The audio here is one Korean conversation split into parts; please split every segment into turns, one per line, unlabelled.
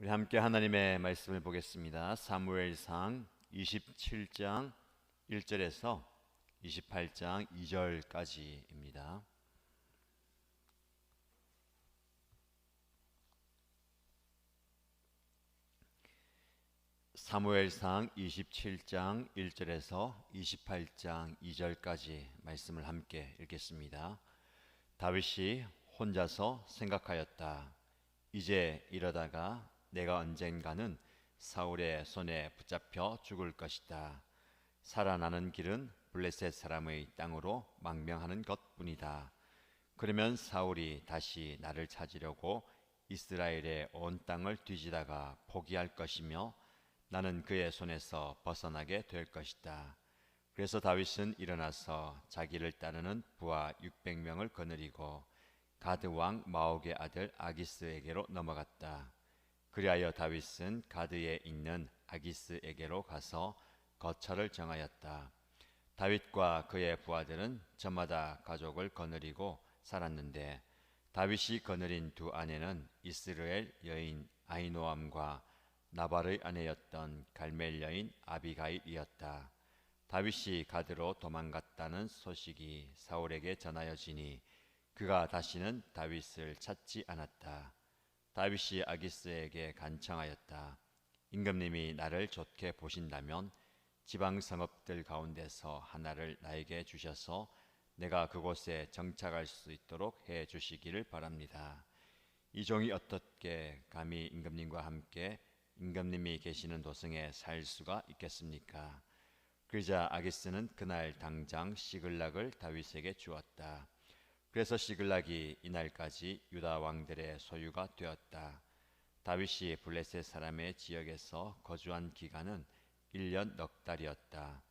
우리 함께 하나님의 말씀을 보겠습니다. 사무엘상 27장 1절에서 28장 2절까지입니다. 사무엘상 27장 1절에서 28장 2절까지 말씀을 함께 읽겠습니다. 다윗이 혼자서 생각하였다. 이제 이러다가 내가 언젠가는 사울의 손에 붙잡혀 죽을 것이다. 살아나는 길은 블레셋 사람의 땅으로 망명하는 것뿐이다. 그러면 사울이 다시 나를 찾으려고 이스라엘의 온 땅을 뒤지다가 포기할 것이며 나는 그의 손에서 벗어나게 될 것이다. 그래서 다윗은 일어나서 자기를 따르는 부하 600명을 거느리고 가드 왕 마옥의 아들 아기스에게로 넘어갔다. 그리하여 다윗은 가드에 있는 아기스에게로 가서 거처를 정하였다. 다윗과 그의 부하들은 저마다 가족을 거느리고 살았는데 다윗이 거느린 두 아내는 이스라엘 여인 아히노암과 나발의 아내였던 갈멜 여인 아비가일이었다. 다윗이 가드로 도망갔다는 소식이 사울에게 전하여지니 그가 다시는 다윗을 찾지 않았다. 다윗이 아기스에게 간청하였다. 임금님이 나를 좋게 보신다면 지방 성읍들 가운데서 하나를 나에게 주셔서 내가 그곳에 정착할 수 있도록 해 주시기를 바랍니다. 이 종이 어떻게 감히 임금님과 함께 임금님이 계시는 도성에 살 수가 있겠습니까? 그러자 아기스는 그날 당장 시글락을 다윗에게 주었다. 그래서 시글락이 이날까지 유다 왕들의 소유가 되었다. 다윗이 블레셋 사람의 지역에서 거주한 기간은 1년 넉 달이었다.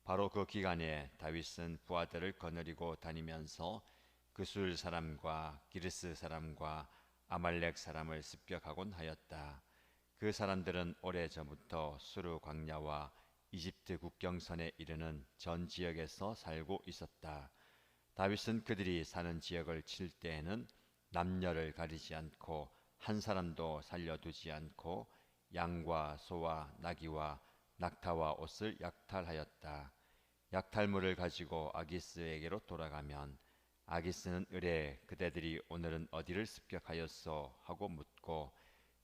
바로 그 기간에 다윗은 부하들을 거느리고 다니면서 그술 사람과 기르스 사람과 아말렉 사람을 습격하곤 하였다. 그 사람들은 오래전부터 수르 광야와 이집트 국경선에 이르는 전 지역에서 살고 있었다. 다윗은 그들이 사는 지역을 칠 때에는 남녀를 가리지 않고 한 사람도 살려두지 않고 양과 소와 나귀와 낙타와 옷을 약탈하였다. 약탈물을 가지고 아기스에게로 돌아가면 아기스는 의뢰 그대들이 오늘은 어디를 습격하였소 하고 묻고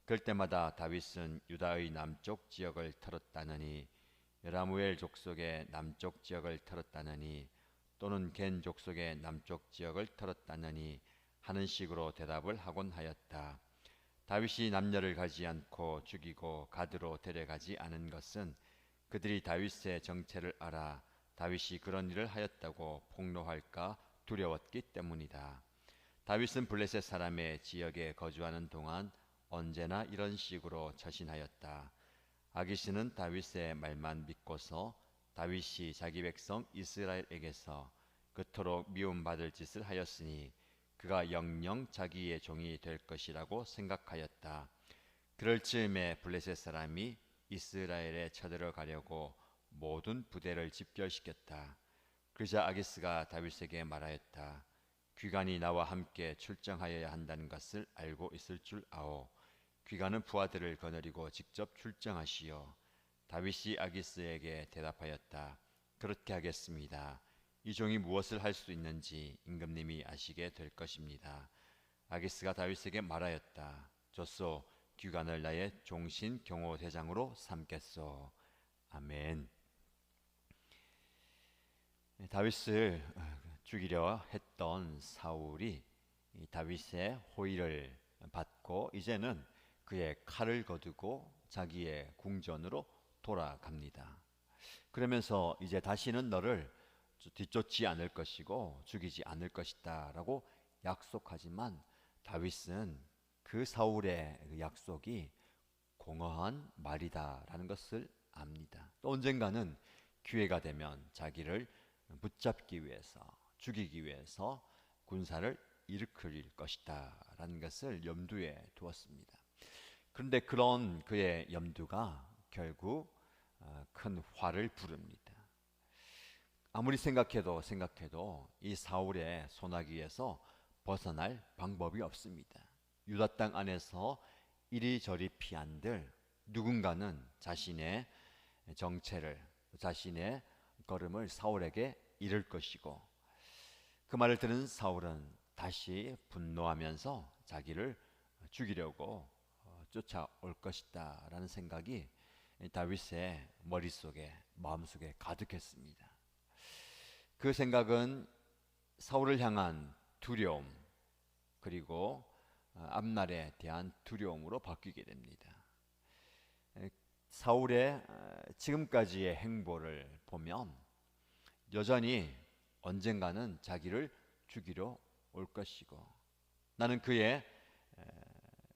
그럴 때마다 다윗은 유다의 남쪽 지역을 털었다느니 여라무엘 족속의 남쪽 지역을 털었다느니 또는 겐 족속의 남쪽 지역을 털었다느니 하는 식으로 대답을 하곤 하였다. 다윗이 남녀를 가지 않고 죽이고 가드로 데려가지 않은 것은 그들이 다윗의 정체를 알아 다윗이 그런 일을 하였다고 폭로할까 두려웠기 때문이다. 다윗은 블레셋 사람의 지역에 거주하는 동안 언제나 이런 식으로 처신하였다. 아기스는 다윗의 말만 믿고서 다윗이 자기 백성 이스라엘에게서 그토록 미움받을 짓을 하였으니 그가 영영 자기의 종이 될 것이라고 생각하였다. 그럴 즈음에 블레셋 사람이 이스라엘에 쳐들어가려고 모든 부대를 집결시켰다. 그러자 아기스가 다윗에게 말하였다. 귀관이 나와 함께 출정하여야 한다는 것을 알고 있을 줄 아오. 귀관은 부하들을 거느리고 직접 출정하시오. 다윗이 아기스에게 대답하였다. 그렇게 하겠습니다. 이 종이 무엇을 할 수 있는지 임금님이 아시게 될 것입니다. 아기스가 다윗에게 말하였다. 좋소, 귀관을 나의 종신 경호대장으로 삼겠소. 아멘. 다윗을 죽이려 했던 사울이 다윗의 호의를 받고 이제는 그의 칼을 거두고 자기의 궁전으로 돌아갑니다. 그러면서 이제 다시는 너를 뒤쫓지 않을 것이고 죽이지 않을 것이다 라고 약속하지만 다윗은 그 사울의 그 약속이 공허한 말이다 라는 것을 압니다. 또 언젠가는 기회가 되면 자기를 붙잡기 위해서 죽이기 위해서 군사를 일으킬 것이다 라는 것을 염두에 두었습니다. 그런데 그런 그의 염두가 결국 큰 화를 부릅니다. 아무리 생각해도 이 사울의 소나기에서 벗어날 방법이 없습니다. 유다 땅 안에서 이리저리 피한들 누군가는 자신의 정체를, 자신의 걸음을 사울에게 이를 것이고, 그 말을 들은 사울은 다시 분노하면서 자기를 죽이려고 쫓아올 것이다 라는 생각이 다윗의 머릿속에, 마음속에 가득했습니다. 그 생각은 사울을 향한 두려움, 그리고 앞날에 대한 두려움으로 바뀌게 됩니다. 사울의 지금까지의 행보를 보면 여전히 언젠가는 자기를 죽이러 올 것이고, 나는 그의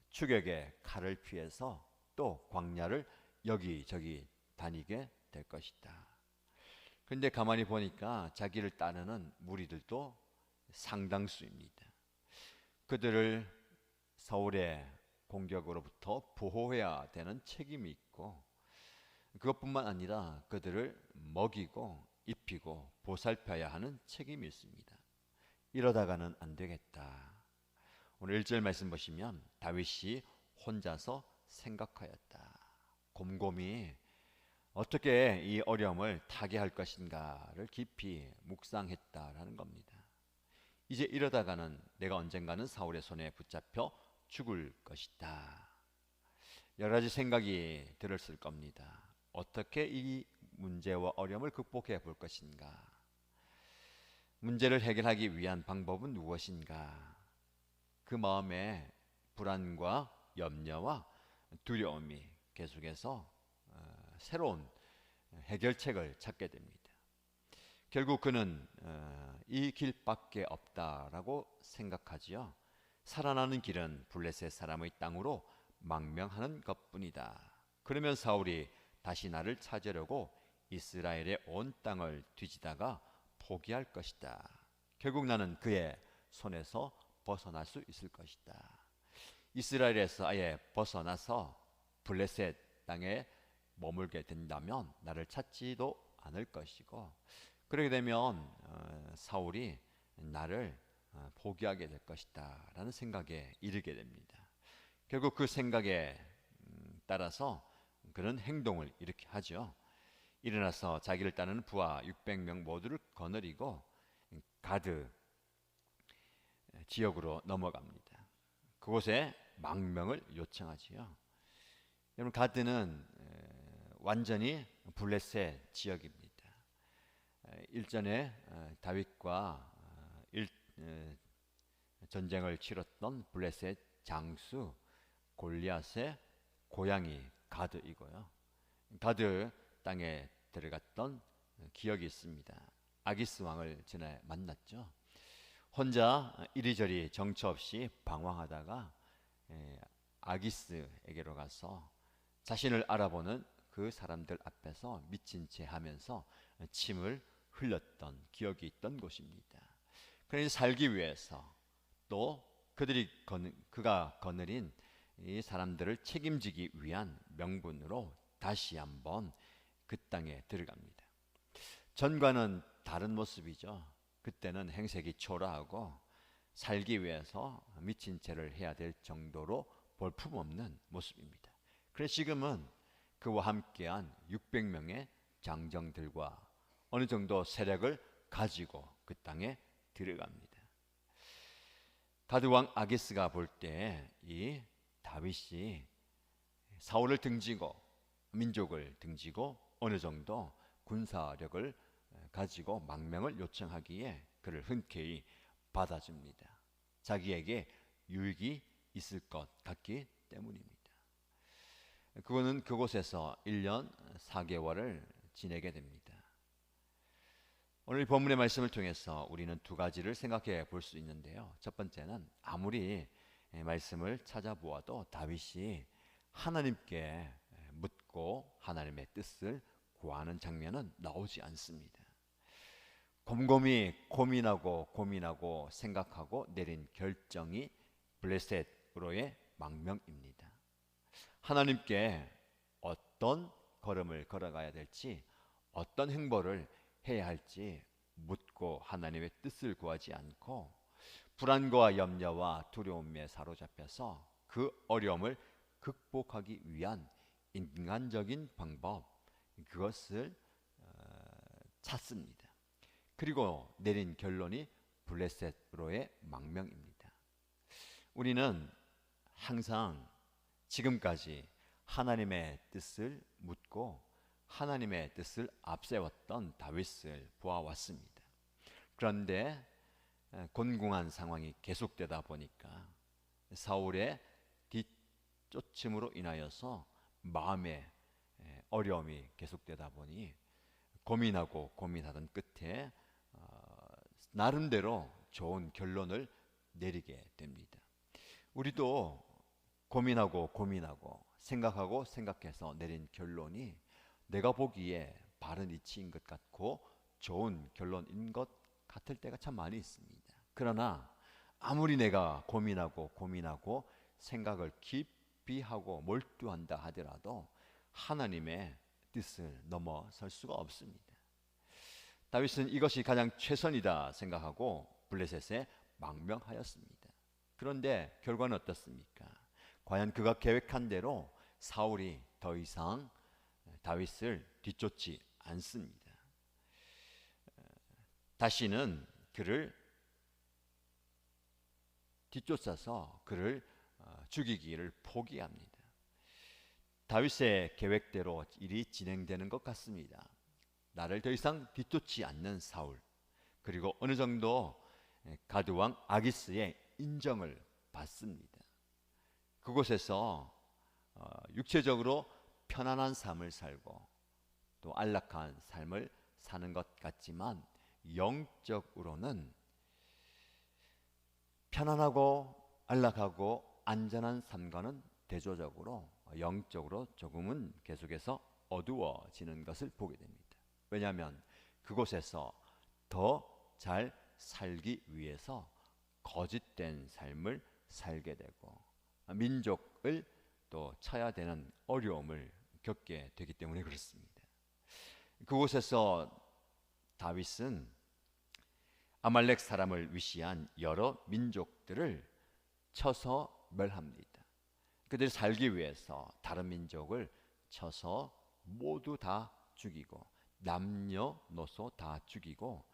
추격의 칼을 피해서 또 광야를 여기저기 다니게 될 것이다. 그런데 가만히 보니까 자기를 따르는 무리들도 상당수입니다. 그들을 사울의 공격으로부터 보호해야 되는 책임이 있고, 그것뿐만 아니라 그들을 먹이고 입히고 보살펴야 하는 책임이 있습니다. 이러다가는 안 되겠다. 오늘 1절 말씀 보시면 다윗이 혼자서 생각하였다. 곰곰이 어떻게 이 어려움을 타개할 것인가를 깊이 묵상했다라는 겁니다. 이제 이러다가는 내가 언젠가는 사울의 손에 붙잡혀 죽을 것이다. 여러 가지 생각이 들었을 겁니다. 어떻게 이 문제와 어려움을 극복해 볼 것인가? 문제를 해결하기 위한 방법은 무엇인가? 그 마음에 불안과 염려와 두려움이 계속해서 새로운 해결책을 찾게 됩니다. 결국 그는 이 길밖에 없다라고 생각하지요. 살아나는 길은 블레셋 사람의 땅으로 망명하는 것뿐이다. 그러면 사울이 다시 나를 찾으려고 이스라엘의 온 땅을 뒤지다가 포기할 것이다. 결국 나는 그의 손에서 벗어날 수 있을 것이다. 이스라엘에서 아예 벗어나서 블레셋 땅에 머물게 된다면 나를 찾지도 않을 것이고, 그렇게 되면 사울이 나를 포기하게 될 것이다 라는 생각에 이르게 됩니다. 결국 그 생각에 따라서 그런 행동을 이렇게 하죠. 일어나서 자기를 따르는 부하 600명 모두를 거느리고 가드 지역으로 넘어갑니다. 그곳에 망명을 요청하지요. 여러분, 가드는 완전히 블레셋 지역입니다. 일전에 다윗과 전쟁을 치렀던 블레셋 장수 골리앗의 고향이 가드이고요. 가드 땅에 들어갔던 기억이 있습니다. 아기스 왕을 전에 만났죠. 혼자 이리저리 정처 없이 방황하다가 아기스에게로 가서 자신을 알아보는 그 사람들 앞에서 미친 채 하면서 침을 흘렸던 기억이 있던 곳입니다. 그러니 살기 위해서 또 그가 거느린 이 사람들을 책임지기 위한 명분으로 다시 한번 그 땅에 들어갑니다. 전과는 다른 모습이죠. 그때는 행색이 초라하고 살기 위해서 미친 채를 해야 될 정도로 볼품없는 모습입니다. 그래서 지금은 그와 함께한 600명의 장정들과 어느 정도 세력을 가지고 그 땅에 들어갑니다. 가드왕 아기스가 볼 때 이 다윗이 사울을 등지고 민족을 등지고 어느 정도 군사력을 가지고 망명을 요청하기에 그를 흔쾌히 받아줍니다. 자기에게 유익이 있을 것 같기 때문입니다. 그거는 그곳에서 1년 4개월을 지내게 됩니다. 오늘 본문의 말씀을 통해서 우리는 두 가지를 생각해 볼 수 있는데요. 첫 번째는 아무리 말씀을 찾아보아도 다윗이 하나님께 묻고 하나님의 뜻을 구하는 장면은 나오지 않습니다. 곰곰이 고민하고 생각하고 내린 결정이 블레셋으로의 망명입니다. 하나님께 어떤 걸음을 걸어가야 될지, 어떤 행보를 해야 할지 묻고 하나님의 뜻을 구하지 않고 불안과 염려와 두려움에 사로잡혀서 그 어려움을 극복하기 위한 인간적인 방법, 그것을 찾습니다. 그리고 내린 결론이 블레셋으로의 망명입니다. 우리는 항상 지금까지 하나님의 뜻을 묻고 하나님의 뜻을 앞세웠던 다윗을 보아왔습니다. 그런데 곤궁한 상황이 계속되다 보니까 사울의 뒤쫓음으로 인하여서 마음의 어려움이 계속되다 보니 고민하고 고민하던 끝에 나름대로 좋은 결론을 내리게 됩니다. 우리도 고민하고 고민하고 생각하고 생각해서 내린 결론이 내가 보기에 바른 이치인 것 같고 좋은 결론인 것 같을 때가 참 많이 있습니다. 그러나 아무리 내가 고민하고 고민하고 생각을 깊이 하고 몰두한다 하더라도 하나님의 뜻을 넘어설 수가 없습니다. 다윗은 이것이 가장 최선이다 생각하고 블레셋에 망명하였습니다. 그런데 결과는 어떻습니까? 과연 그가 계획한 대로 사울이 더 이상 다윗을 뒤쫓지 않습니다. 다시는 그를 뒤쫓아서 그를 죽이기를 포기합니다. 다윗의 계획대로 일이 진행되는 것 같습니다. 나를 더 이상 뒤쫓지 않는 사울, 그리고 어느 정도 가드왕 아기스의 인정을 받습니다. 그곳에서 육체적으로 편안한 삶을 살고 또 안락한 삶을 사는 것 같지만 영적으로는 편안하고 안락하고 안전한 삶과는 대조적으로 영적으로 조금은 계속해서 어두워지는 것을 보게 됩니다. 왜냐하면 그곳에서 더 잘 살기 위해서 거짓된 삶을 살게 되고 민족을 또 쳐야 되는 어려움을 겪게 되기 때문에 그렇습니다. 그곳에서 다윗은 아말렉 사람을 위시한 여러 민족들을 쳐서 멸합니다. 그들이 살기 위해서 다른 민족을 쳐서 모두 다 죽이고 남녀노소 다 죽이고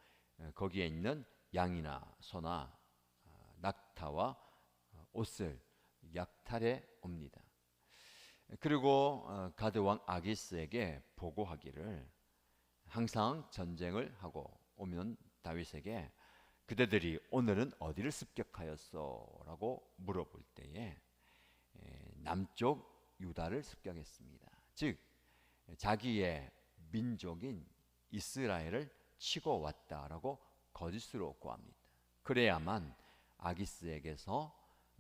거기에 있는 양이나 소나 낙타와 옷을 약탈해 옵니다. 그리고 가드왕 아기스에게 보고하기를 항상 전쟁을 하고 오면 다윗에게 그대들이 오늘은 어디를 습격하였소? 라고 물어볼 때에 남쪽 유다를 습격했습니다. 즉 자기의 민족인 이스라엘을 치고 왔다라고 거짓으로 고합니다. 그래야만 아기스에게서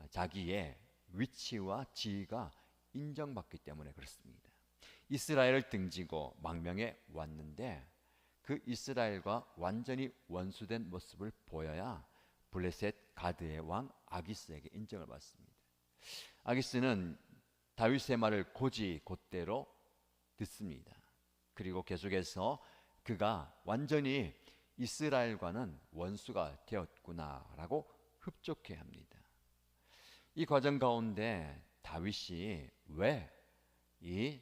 자기의 위치와 지위가 인정받기 때문에 그렇습니다. 이스라엘을 등지고 망명해 왔는데 그 이스라엘과 완전히 원수된 모습을 보여야 블레셋 가드의 왕 아기스에게 인정을 받습니다. 아기스는 다윗의 말을 곧이곧대로 듣습니다. 그리고 계속해서 그가 완전히 이스라엘과는 원수가 되었구나라고 흡족해합니다. 이 과정 가운데 다윗이 왜 이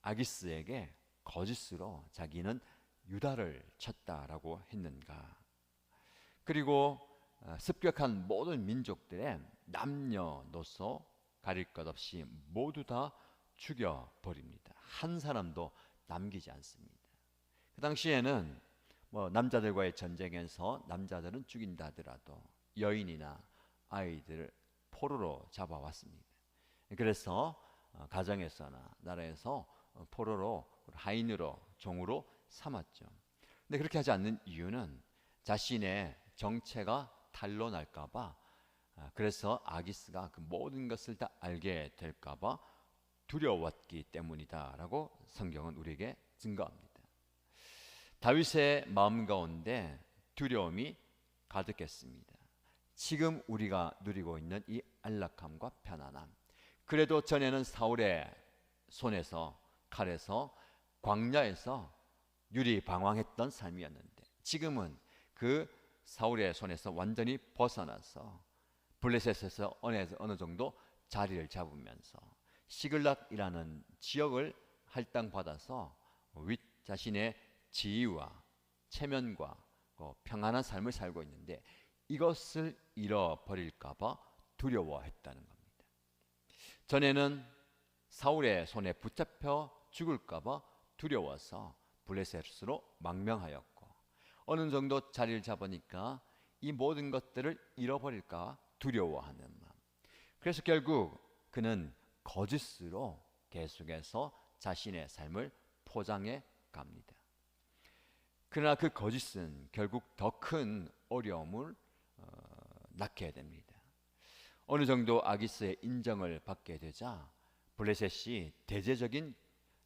아기스에게 거짓으로 자기는 유다를 쳤다라고 했는가? 그리고 습격한 모든 민족들의 남녀노소 가릴 것 없이 모두 다 죽여버립니다. 한 사람도 남기지 않습니다. 그 당시에는 남자들과의 전쟁에서 남자들은 죽인다 하더라도 여인이나 아이들을 포로로 잡아왔습니다. 그래서 가정에서나 나라에서 포로로 하인으로 종으로 삼았죠. 근데 그렇게 하지 않는 이유는 자신의 정체가 탄로날까봐, 그래서 아기스가 그 모든 것을 다 알게 될까봐 두려웠기 때문이다라고 성경은 우리에게 증거합니다. 다윗의 마음 가운데 두려움이 가득했습니다. 지금 우리가 누리고 있는 이 안락함과 편안함, 그래도 전에는 사울의 손에서 칼에서 광야에서 유리방황했던 삶이었는데 지금은 그 사울의 손에서 완전히 벗어나서 블레셋에서 어느 정도 자리를 잡으면서 시글락이라는 지역을 할당받아서 자신의 지위와 체면과 평안한 삶을 살고 있는데 이것을 잃어버릴까 봐 두려워했다는 겁니다. 전에는 사울의 손에 붙잡혀 죽을까 봐 두려워서 블레셋으로 망명하였고 어느 정도 자리를 잡으니까 이 모든 것들을 잃어버릴까 두려워하는 마음. 그래서 결국 그는 거짓으로 계속해서 자신의 삶을 포장해 갑니다. 그러나 그 거짓은 결국 더 큰 어려움을 낳게 됩니다. 어느 정도 아기스의 인정을 받게 되자 블레셋이 대대적인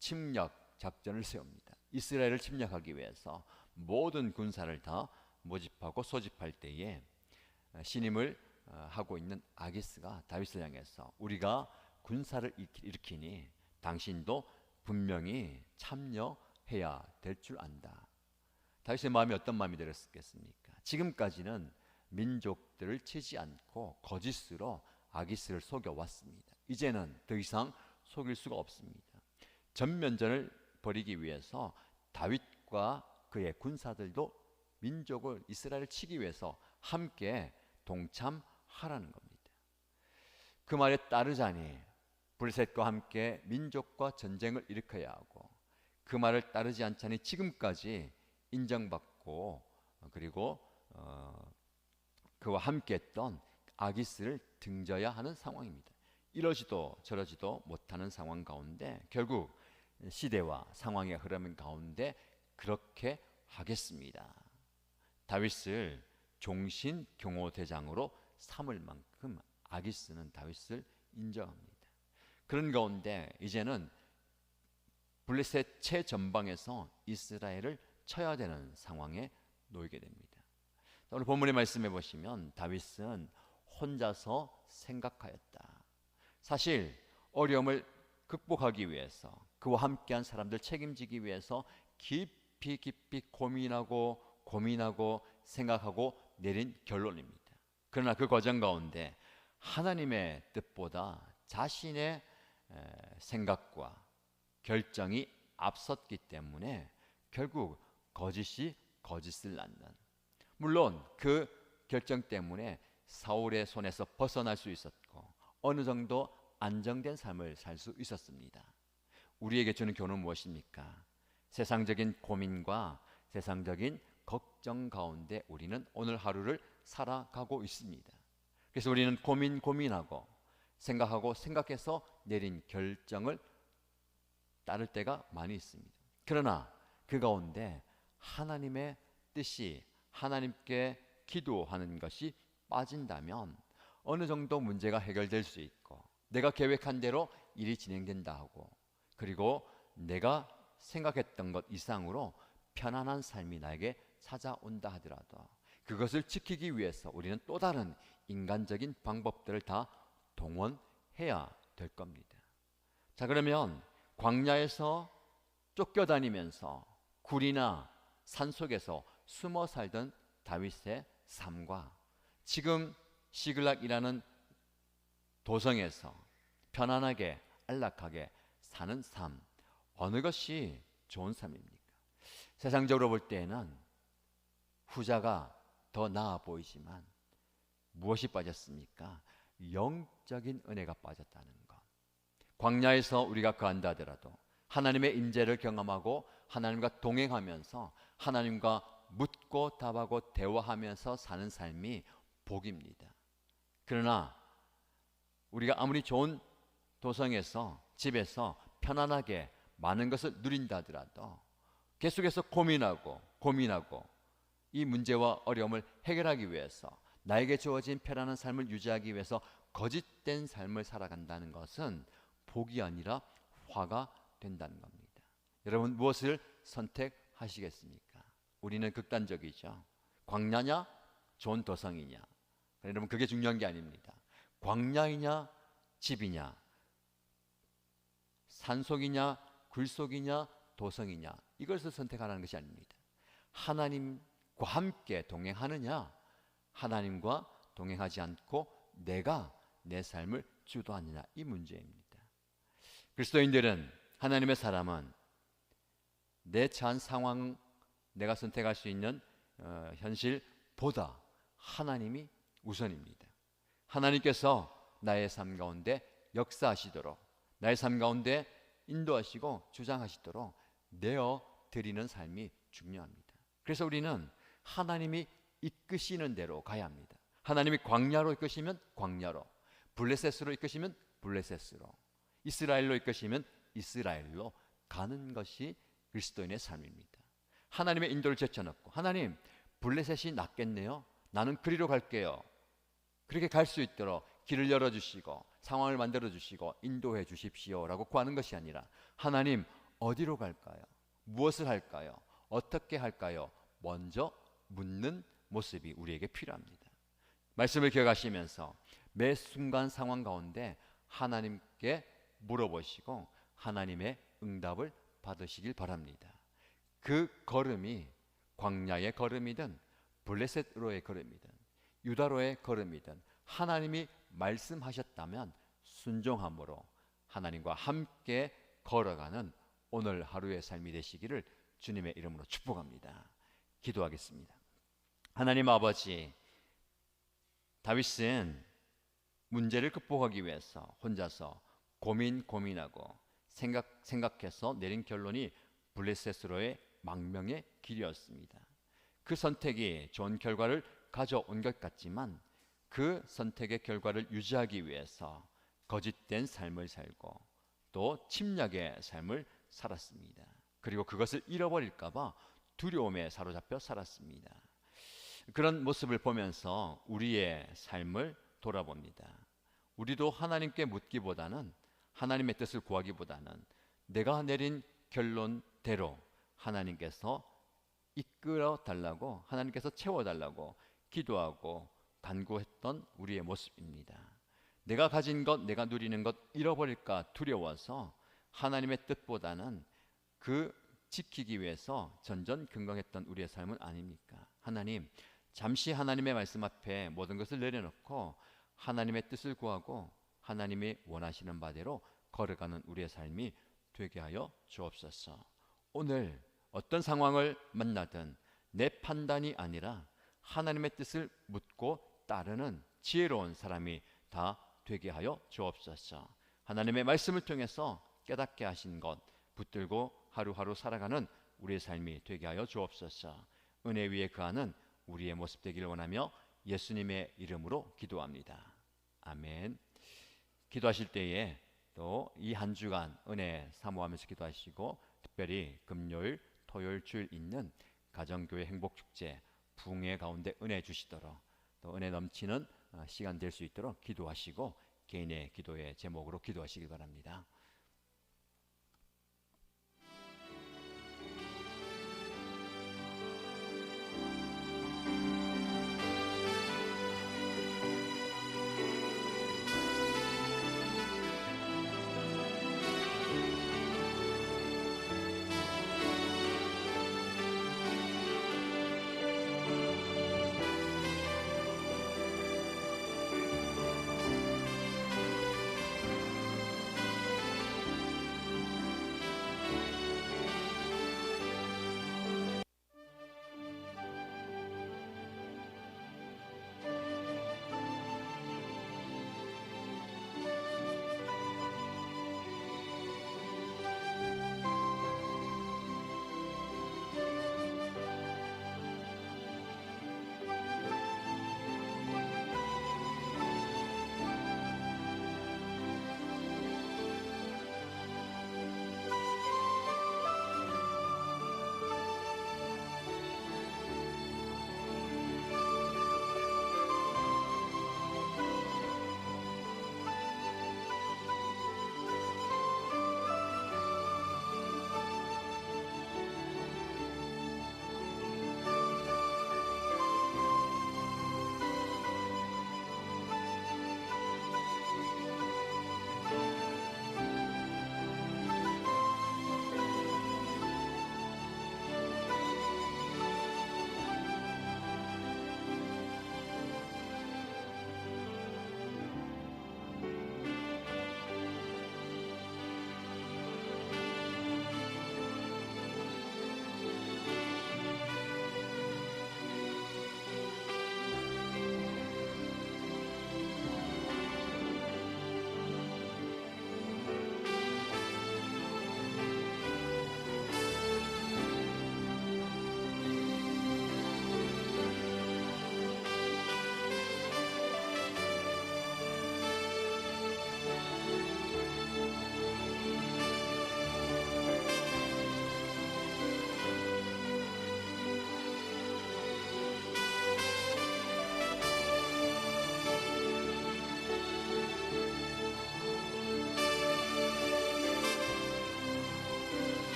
침략 작전을 세웁니다. 이스라엘을 침략하기 위해서 모든 군사를 다 모집하고 소집할 때에 신임을 하고 있는 아기스가 다윗을 향해서 우리가 군사를 일으키니 당신도 분명히 참여해야 될 줄 안다. 다윗의 마음이 어떤 마음이 들었겠습니까? 지금까지는 민족들을 치지 않고 거짓으로 아기스를 속여왔습니다. 이제는 더 이상 속일 수가 없습니다. 전면전을 벌이기 위해서 다윗과 그의 군사들도 민족을 이스라엘을 치기 위해서 함께 동참하라는 겁니다. 그 말에 따르자니 블레셋과 함께 민족과 전쟁을 일으켜야 하고 그 말을 따르지 않자니 지금까지 인정받고 그리고 그와 함께했던 아기스를 등져야 하는 상황입니다. 이러지도 저러지도 못하는 상황 가운데 결국 시대와 상황의 흐름 가운데 그렇게 하겠습니다. 다윗을 종신 경호대장으로 삼을 만큼 아기스는 다윗을 인정합니다. 그런 가운데 이제는 블레셋 최전방에서 이스라엘을 쳐야 되는 상황에 놓이게 됩니다. 오늘 본문의 말씀해 보시면 다윗은 혼자서 생각하였다. 사실 어려움을 극복하기 위해서 그와 함께한 사람들 책임지기 위해서 깊이 고민하고 생각하고 내린 결론입니다. 그러나 그 과정 가운데 하나님의 뜻보다 자신의 생각과 결정이 앞섰기 때문에 결국 거짓이 거짓을 낳는, 물론 그 결정 때문에 사울의 손에서 벗어날 수 있었고 어느 정도 안정된 삶을 살 수 있었습니다. 우리에게 주는 교훈은 무엇입니까? 세상적인 고민과 세상적인 걱정 가운데 우리는 오늘 하루를 살아가고 있습니다. 그래서 우리는 고민하고 생각해서 내린 결정을 따를 때가 많이 있습니다. 그러나 그 가운데 하나님의 뜻이 하나님께 기도하는 것이 빠진다면 어느 정도 문제가 해결될 수 있고 내가 계획한 대로 일이 진행된다 하고 그리고 내가 생각했던 것 이상으로 편안한 삶이 나에게 찾아온다 하더라도 그것을 지키기 위해서 우리는 또 다른 인간적인 방법들을 다 동원해야 될 겁니다. 자, 그러면 광야에서 쫓겨다니면서 굴이나 산속에서 숨어 살던 다윗의 삶과 지금 시글락이라는 도성에서 편안하게 안락하게 사는 삶, 어느 것이 좋은 삶입니까? 세상적으로 볼 때에는 후자가 더 나아 보이지만 무엇이 빠졌습니까? 영적인 은혜가 빠졌다는 것. 광야에서 우리가 거한다 하더라도 하나님의 임재를 경험하고 하나님과 동행하면서 하나님과 묻고 답하고 대화하면서 사는 삶이 복입니다. 그러나 우리가 아무리 좋은 도성에서 집에서 편안하게 많은 것을 누린다 하더라도 계속해서 고민하고 이 문제와 어려움을 해결하기 위해서 나에게 주어진 편안한 삶을 유지하기 위해서 거짓된 삶을 살아간다는 것은 복이 아니라 화가 된다는 겁니다. 여러분 무엇을 선택하시겠습니까? 우리는 극단적이죠. 광야냐 좋은 도성이냐. 여러분 그게 중요한 게 아닙니다. 광야이냐 집이냐 산속이냐 굴속이냐 도성이냐 이것을 선택하라는 것이 아닙니다. 하나님과 함께 동행하느냐 하나님과 동행하지 않고 내가 내 삶을 없지도 않느냐, 이 문제입니다. 그리스도인들은, 하나님의 사람은 내 처한 상황, 내가 선택할 수 있는 현실보다 하나님이 우선입니다. 하나님께서 나의 삶 가운데 역사하시도록, 나의 삶 가운데 인도하시고 주장하시도록 내어 드리는 삶이 중요합니다. 그래서 우리는 하나님이 이끄시는 대로 가야 합니다. 하나님이 광야로 이끄시면 광야로, 블레셋으로 이끄시면 블레셋으로, 이스라엘로 이끄시면 이스라엘로 가는 것이 그리스도인의 삶입니다. 하나님의 인도를 제쳐놓고, 하나님 블레셋이 낫겠네요, 나는 그리로 갈게요, 그렇게 갈 수 있도록 길을 열어주시고 상황을 만들어주시고 인도해 주십시오 라고 구하는 것이 아니라, 하나님 어디로 갈까요? 무엇을 할까요? 어떻게 할까요? 먼저 묻는 모습이 우리에게 필요합니다. 말씀을 기억하시면서 매 순간 상황 가운데 하나님께 물어보시고 하나님의 응답을 받으시길 바랍니다. 그 걸음이 광야의 걸음이든 블레셋로의 걸음이든 유다로의 걸음이든 하나님이 말씀하셨다면 순종함으로 하나님과 함께 걸어가는 오늘 하루의 삶이 되시기를 주님의 이름으로 축복합니다. 기도하겠습니다. 하나님 아버지, 다윗은 문제를 극복하기 위해서 혼자서 고민하고 생각해서 내린 결론이 블레셋으로의 망명의 길이었습니다. 그 선택이 좋은 결과를 가져온 것 같지만 그 선택의 결과를 유지하기 위해서 거짓된 삶을 살고 또 침략의 삶을 살았습니다. 그리고 그것을 잃어버릴까 봐 두려움에 사로잡혀 살았습니다. 그런 모습을 보면서 우리의 삶을 돌아봅니다. 우리도 하나님께 묻기보다는, 하나님의 뜻을 구하기보다는 내가 내린 결론대로 하나님께서 이끌어 달라고, 하나님께서 채워달라고 기도하고 간구했던 우리의 모습입니다. 내가 가진 것, 내가 누리는 것 잃어버릴까 두려워서 하나님의 뜻보다는 그 지키기 위해서 전전긍긍했던 우리의 삶은 아닙니까? 하나님, 잠시 하나님의 말씀 앞에 모든 것을 내려놓고 하나님의 뜻을 구하고 하나님이 원하시는 바대로 걸어가는 우리의 삶이 되게 하여 주옵소서. 오늘 어떤 상황을 만나든 내 판단이 아니라 하나님의 뜻을 묻고 따르는 지혜로운 사람이 다 되게 하여 주옵소서. 하나님의 말씀을 통해서 깨닫게 하신 것 붙들고 하루하루 살아가는 우리의 삶이 되게 하여 주옵소서. 은혜 위에 거하는 우리의 모습 되기를 원하며 예수님의 이름으로 기도합니다. 아멘. 기도하실 때에 또 이 한 주간 은혜 사모하면서 기도하시고, 특별히 금요일, 토요일, 주일 있는 가정교회 행복축제 부흥회 가운데 은혜 주시도록, 또 은혜 넘치는 시간 될 수 있도록 기도하시고 개인의 기도의 제목으로 기도하시길 바랍니다.